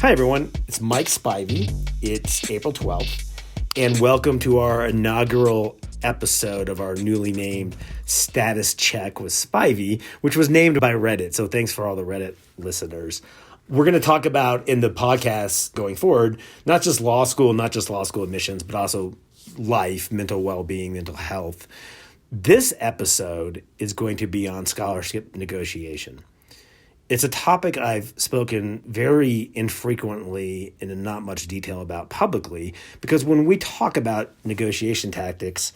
Hi, everyone. It's Mike Spivey. It's April 12th, and welcome to our inaugural episode of our newly named Status Check with Spivey, which was named by Reddit. So thanks for all the Reddit listeners. We're going to talk about in the podcast going forward, not just law school admissions, but also life, mental well-being, mental health. This episode is going to be on scholarship negotiation. It's a topic I've spoken very infrequently and in not much detail about publicly, because when we talk about negotiation tactics,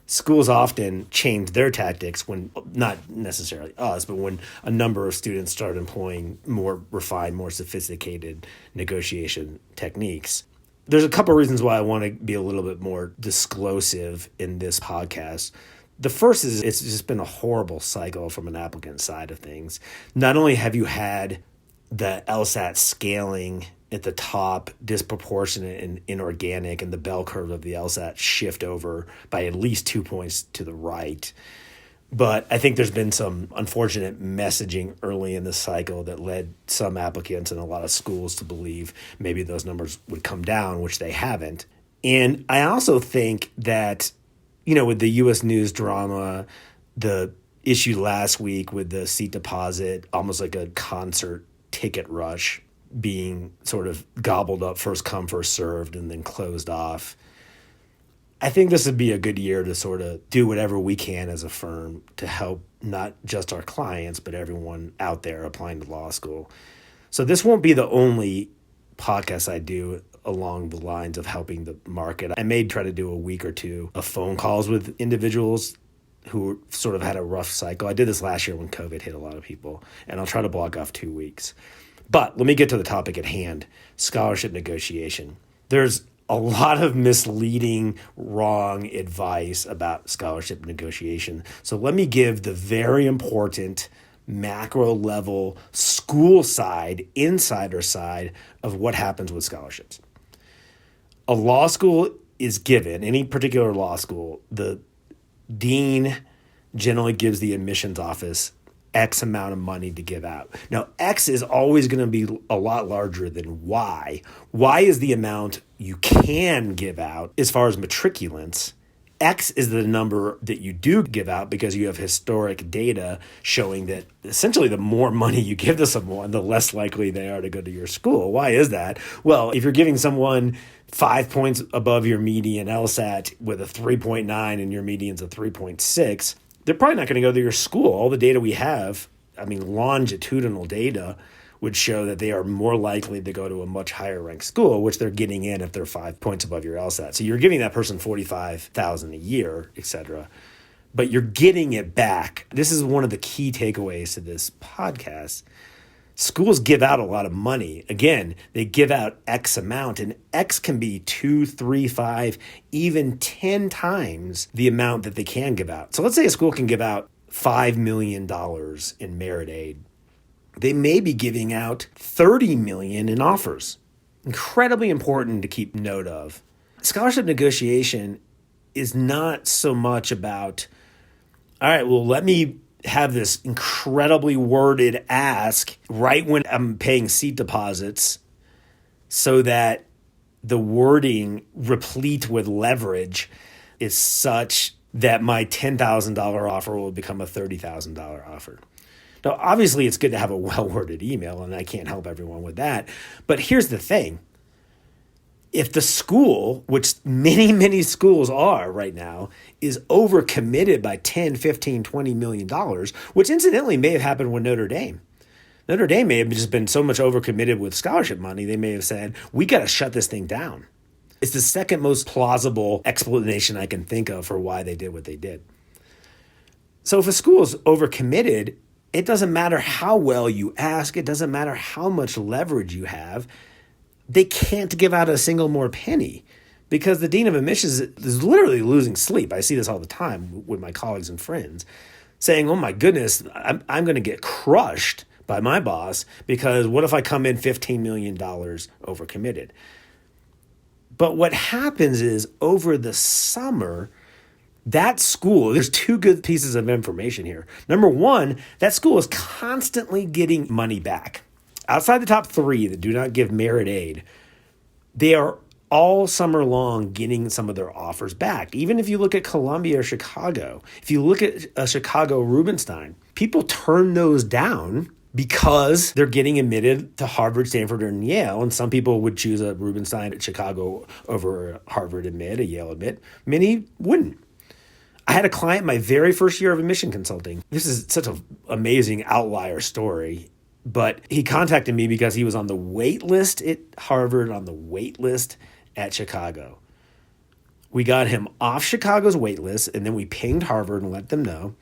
schools often change their tactics when, not necessarily us, but when a number of students start employing more refined, more sophisticated negotiation techniques. There's a couple of reasons why I want to be a little bit more disclosive in this podcast. The first is it's just been a horrible cycle from an applicant side of things. Not only have you had the LSAT scaling at the top disproportionate and inorganic, and the bell curve of the LSAT shift over by at least 2 points to the right, but I think there's been some unfortunate messaging early in the cycle that led some applicants and a lot of schools to believe maybe those numbers would come down, which they haven't. And I also think that, with the U.S. News drama, the issue last week with the seat deposit, almost like a concert ticket rush being sort of gobbled up, first come, first served, and then closed off. I think this would be a good year to sort of do whatever we can as a firm to help not just our clients, but everyone out there applying to law school. So this won't be the only podcast I do along the lines of helping the market. I may try to do a week or two of phone calls with individuals who sort of had a rough cycle. I did this last year when COVID hit a lot of people, and I'll try to block off 2 weeks. But let me get to the topic at hand, scholarship negotiation. There's a lot of misleading, wrong advice about scholarship negotiation. So let me give the very important macro level school side, insider side of what happens with scholarships. A law school is given, any particular law school, the dean generally gives the admissions office X amount of money to give out. Now, X is always going to be a lot larger than Y. Y is the amount you can give out as far as matriculants. X is the number that you do give out because you have historic data showing that essentially the more money you give to someone, the less likely they are to go to your school. Why is that? Well, if you're giving someone 5 points above your median LSAT with a 3.9 and your median's a 3.6, they're probably not going to go to your school. All the data we have, longitudinal data, would show that they are more likely to go to a much higher ranked school, which they're getting in if they're 5 points above your LSAT. So you're giving that person $45,000 a year, et cetera, but you're getting it back. This is one of the key takeaways to this podcast. Schools give out a lot of money. Again, they give out X amount, and X can be 2, 3, 5, even 10 times the amount that they can give out. So let's say a school can give out $5 million in merit aid. They may be giving out $30 million in offers. Incredibly important to keep note of. Scholarship negotiation is not so much about, all right, well, let me have this incredibly worded ask right when I'm paying seat deposits so that the wording replete with leverage is such that my $10,000 offer will become a $30,000 offer. Now, obviously, it's good to have a well-worded email, and I can't help everyone with that. But here's the thing. If the school, which many, many schools are right now, is overcommitted by $10, $15, $20 million, which incidentally may have happened with Notre Dame. Notre Dame may have just been so much overcommitted with scholarship money, they may have said, we got to shut this thing down. It's the second most plausible explanation I can think of for why they did what they did. So if a school is overcommitted, it doesn't matter how well you ask. It doesn't matter how much leverage you have. They can't give out a single more penny because the dean of admissions is literally losing sleep. I see this all the time with my colleagues and friends saying, oh my goodness, I'm going to get crushed by my boss because what if I come in $15 million overcommitted? But what happens is over the summer, that school, there's two good pieces of information here. Number one, that school is constantly getting money back. outside the top 3 that do not give merit aid, they are all summer long getting some of their offers back. Even if you look at Columbia or Chicago, if you look at a Chicago Rubenstein, people turn those down because they're getting admitted to Harvard, Stanford, and Yale. And some people would choose a Rubenstein at Chicago over a Harvard admit, a Yale admit. Many wouldn't. I had a client my very first year of admission consulting. This is such an amazing outlier story. But he contacted me because he was on the wait list at Harvard, on the wait list at Chicago. We got him off Chicago's wait list, and then we pinged Harvard and let them know.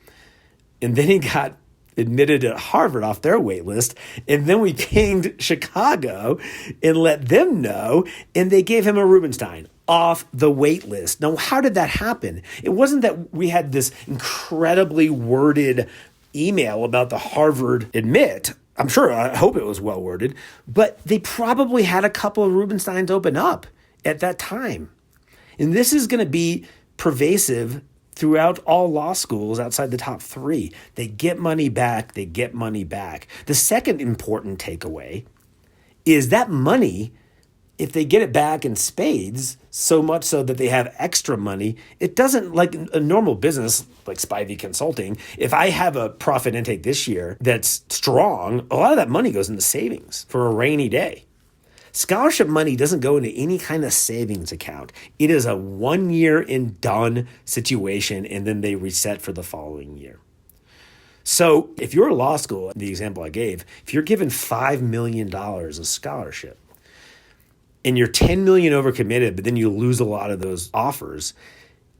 And then he got admitted at Harvard off their wait list, and then we pinged Chicago and let them know, and they gave him a Rubenstein off the wait list. Now, how did that happen? It wasn't that we had this incredibly worded email about the Harvard admit. I'm sure, I hope it was well worded, but they probably had a couple of Rubensteins open up at that time. And this is going to be pervasive throughout all law schools outside the top 3. They get money back. They get money back. The second important takeaway is that money, if they get it back in spades, so much so that they have extra money, it doesn't, like a normal business like Spivey Consulting, if I have a profit intake this year that's strong, a lot of that money goes into savings for a rainy day. Scholarship money doesn't go into any kind of savings account. It is a 1 year and done situation, and then they reset for the following year. So if you're a law school, the example I gave, if you're given $5 million of scholarship, and you're $10 million overcommitted, but then you lose a lot of those offers,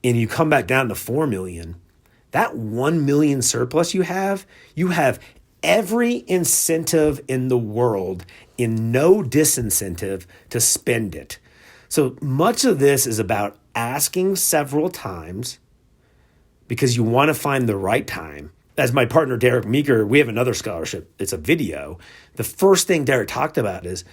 and you come back down to $4 million, that $1 million surplus you have every incentive in the world and no disincentive to spend it. So much of this is about asking several times because you want to find the right time. As my partner, Derek Meeker, we have another scholarship. It's a video. The first thing Derek talked about is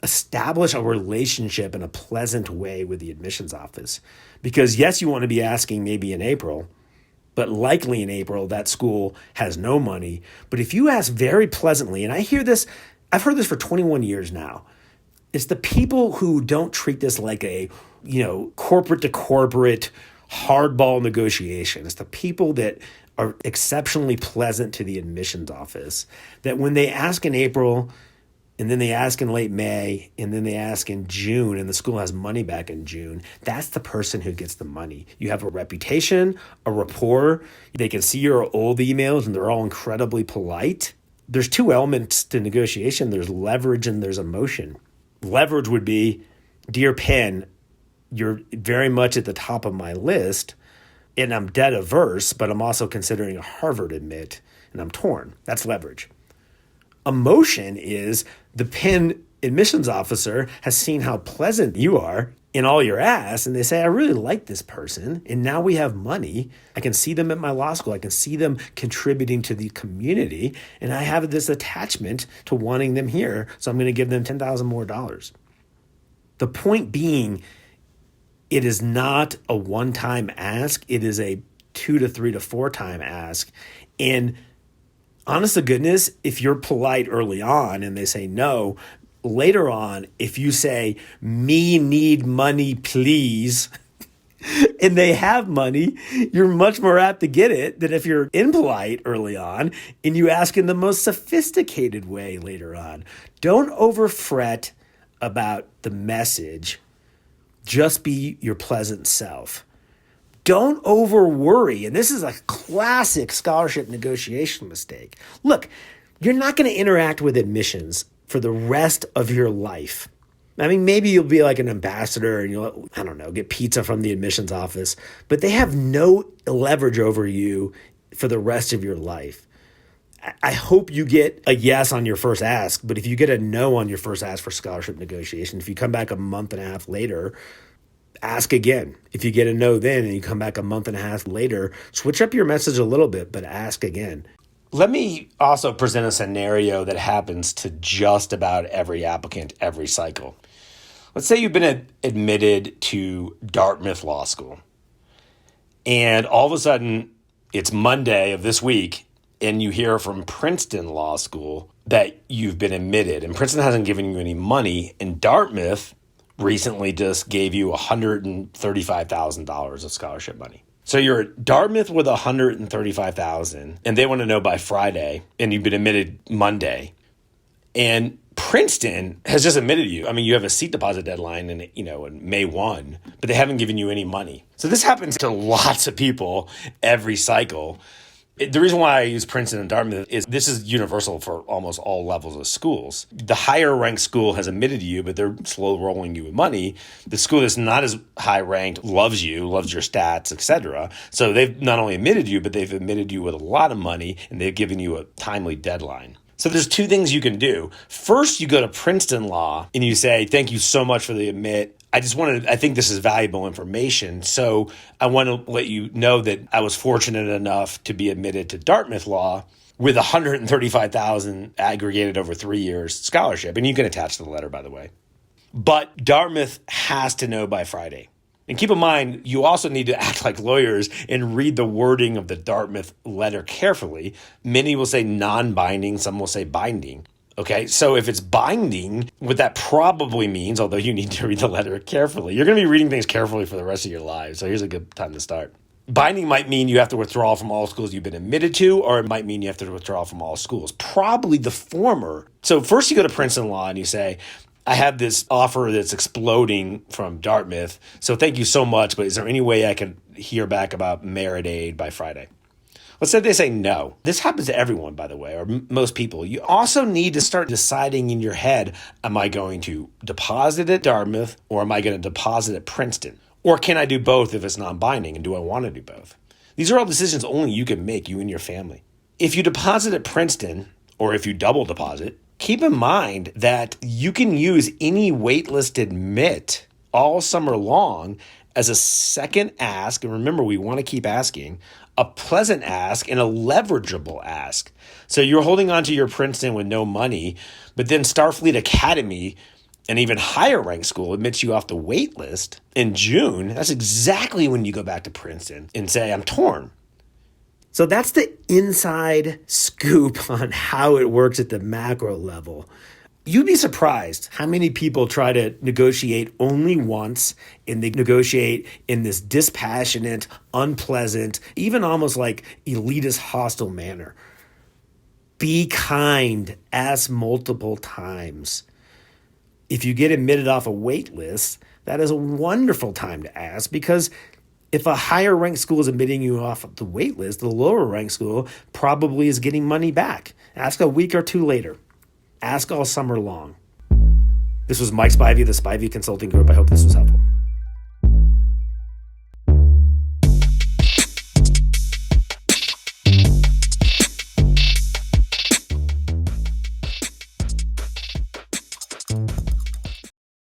establish a relationship in a pleasant way with the admissions office. Because yes, you want to be asking maybe in April, but likely in April, that school has no money. But if you ask very pleasantly, and I've heard this for 21 years now, it's the people who don't treat this like a, corporate to corporate hardball negotiation. It's the people that are exceptionally pleasant to the admissions office, that when they ask in April, and then they ask in late May, and then they ask in June, and the school has money back in June, that's the person who gets the money. You have a reputation, a rapport. They can see your old emails, and they're all incredibly polite. There's 2 elements to negotiation. There's leverage and there's emotion. Leverage would be, dear Penn, you're very much at the top of my list, and I'm debt averse, but I'm also considering a Harvard admit, and I'm torn. That's leverage. Emotion is the Penn admissions officer has seen how pleasant you are in all your ass, and they say, I really like this person, and now we have money. I can see them at my law school. I can see them contributing to the community, and I have this attachment to wanting them here, so I'm going to give them $10,000 more. The point being, it is not a one-time ask. It is a 2 to 3 to 4 time ask, and honest to goodness, if you're polite early on and they say no, later on, if you say, me need money, please, and they have money, you're much more apt to get it than if you're impolite early on and you ask in the most sophisticated way later on. Don't overfret about the message. Just be your pleasant self. Don't over worry. And this is a classic scholarship negotiation mistake. Look, you're not going to interact with admissions for the rest of your life. I mean, maybe you'll be like an ambassador and you'll, get pizza from the admissions office, but they have no leverage over you for the rest of your life. I hope you get a yes on your first ask, but if you get a no on your first ask for scholarship negotiation, if you come back a month and a half later, ask again. If you get a no then and you come back a month and a half later, switch up your message a little bit, but ask again. Let me also present a scenario that happens to just about every applicant every cycle. Let's say you've been admitted to Dartmouth Law School, and all of a sudden it's Monday of this week, and you hear from Princeton Law School that you've been admitted. And Princeton hasn't given you any money. And Dartmouth recently just gave you $135,000 of scholarship money. So you're at Dartmouth with $135,000, and they want to know by Friday, and you've been admitted Monday. And Princeton has just admitted you. I mean, you have a seat deposit deadline in May 1, but they haven't given you any money. So this happens to lots of people every cycle. The reason why I use Princeton and Dartmouth is this is universal for almost all levels of schools. The higher ranked school has admitted you, but they're slow rolling you with money. The school that's not as high ranked loves you, loves your stats, etc. So they've not only admitted you, but they've admitted you with a lot of money, and they've given you a timely deadline. So there's two things you can do. First, you go to Princeton Law and you say, thank you so much for the admit. I think this is valuable information. So I want to let you know that I was fortunate enough to be admitted to Dartmouth Law with $135,000 aggregated over 3 years scholarship. And you can attach the letter, by the way. But Dartmouth has to know by Friday. And keep in mind, you also need to act like lawyers and read the wording of the Dartmouth letter carefully. Many will say non-binding, some will say binding. Okay, so if it's binding, what that probably means, although you need to read the letter carefully, you're going to be reading things carefully for the rest of your lives. So here's a good time to start. Binding might mean you have to withdraw from all schools you've been admitted to, or it might mean you have to withdraw from all schools. Probably the former. So first you go to Princeton Law and you say, I have this offer that's exploding from Dartmouth, so thank you so much, but is there any way I can hear back about merit aid by Friday? Let's say they say no. This happens to everyone, by the way, or most people. You also need to start deciding in your head, am I going to deposit at Dartmouth or am I going to deposit at Princeton? Or can I do both if it's non-binding, and do I want to do both? These are all decisions only you can make, you and your family. If you deposit at Princeton, or if you double deposit, keep in mind that you can use any waitlist admit all summer long as a second ask. And remember, we want to keep asking, a pleasant ask and a leverageable ask. So you're holding on to your Princeton with no money, but then Starfleet Academy, an even higher ranked school, admits you off the wait list in June. That's exactly when you go back to Princeton and say, I'm torn. So that's the inside scoop on how it works at the macro level. You'd be surprised how many people try to negotiate only once, and they negotiate in this dispassionate, unpleasant, even almost like elitist, hostile manner. Be kind. Ask multiple times. If you get admitted off a wait list, that is a wonderful time to ask, because if a higher ranked school is admitting you off the wait list, the lower ranked school probably is getting money back. Ask a week or two later. Ask all summer long. This was Mike Spivey, the Spivey Consulting Group. I hope this was helpful.